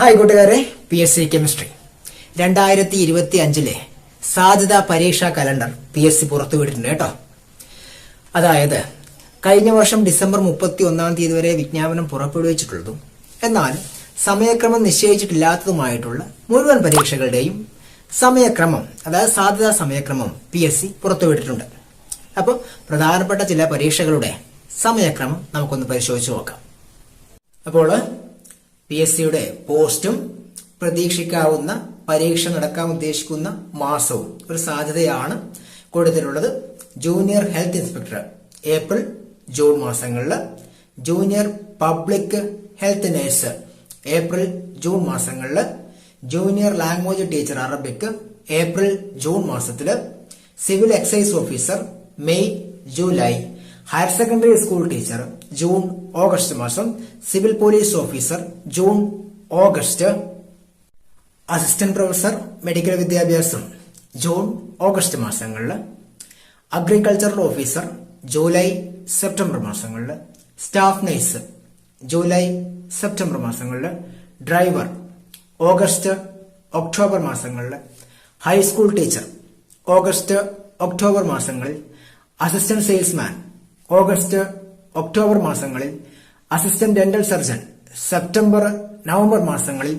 Hi കൂട്ടുകാരെ, PSC chemistry 2025 സാധ്യതാ പരീക്ഷാ കലണ്ടർ PSC പുറത്തുവിട്ടിട്ടുണ്ട് കേട്ടോ. അതായത് കഴിഞ്ഞ വർഷം ഡിസംബർ 31 വരെ വിജ്ഞാപനം പുറപ്പെടുവിച്ചിട്ടുള്ളതും എന്നാൽ സമയക്രമം നിശ്ചയിച്ചിട്ടില്ലാത്തതുമായിട്ടുള്ള മുഴുവൻ പരീക്ഷകളുടെയും സമയക്രമം, അതായത് സാധ്യതാ സമയക്രമം PSC പുറത്തുവിട്ടിട്ടുണ്ട്. അപ്പോൾ പ്രധാനപ്പെട്ട ചില പരീക്ഷകളുടെ സമയക്രമം നമുക്കൊന്ന് പരിശോധിച്ച് നോക്കാം. അപ്പോൾ PSCയുടെ പോസ്റ്റും പ്രതീക്ഷിക്കാവുന്ന പരീക്ഷ നടക്കാൻ ഉദ്ദേശിക്കുന്ന മാസവും ഒരു സാധ്യതയാണ് കൊടുത്തിട്ടുള്ളത്. Junior health inspector April June മാസങ്ങളിൽ, junior public health nurse April June മാസങ്ങളിൽ, junior language teacher Arabic April June മാസത്തില്, civil excise officer May July, higher secondary school teacher June August മാസം, civil police officer June August, assistant professor medical വിദ്യാഭ്യാസം June August മാസങ്ങളിൽ, agricultural officer July September മാസങ്ങളിൽ, staff nurse July September മാസങ്ങളിൽ, driver August October മാസങ്ങളിൽ, high school teacher August October മാസങ്ങളിൽ, assistant salesman August October മാസങ്ങളിൽ, assistant dental surgeon September November മാസങ്ങളിൽ,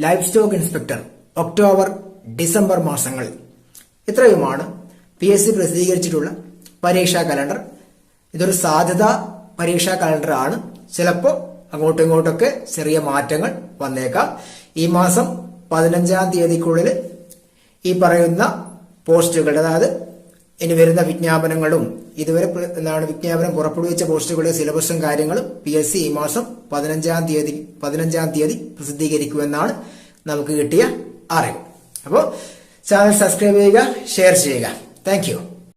life stock inspector October December മാസങ്ങളിൽ. ഇത്രയുമാണ് PSC പ്രസിദ്ധീകരിച്ചിട്ടുള്ള പരീക്ഷാ കലണ്ടർ. ഇതൊരു സാധ്യതാ പരീക്ഷാ കലണ്ടർ ആണ്. ചിലപ്പോൾ അങ്ങോട്ടും ഇങ്ങോട്ടൊക്കെ ചെറിയ മാറ്റങ്ങൾ വന്നേക്കാം. ഈ മാസം 15 തീയതിക്കുള്ളിൽ ഈ പറയുന്ന പോസ്റ്റുകൾ, അതായത് ഇനി വരുന്ന വിജ്ഞാപനങ്ങളും ഇതുവരെ വിജ്ഞാപനം പുറപ്പെടുവിച്ച പോസ്റ്റുകളുടെ സിലബസും കാര്യങ്ങളും PSC ഈ മാസം 15 തീയതി പ്രസിദ്ധീകരിക്കുമെന്നാണ് നമുക്ക് കിട്ടിയ അറിവ്. അപ്പോൾ ചാനൽ സബ്സ്ക്രൈബ് ചെയ്യുക, ഷെയർ ചെയ്യുക. Thank you.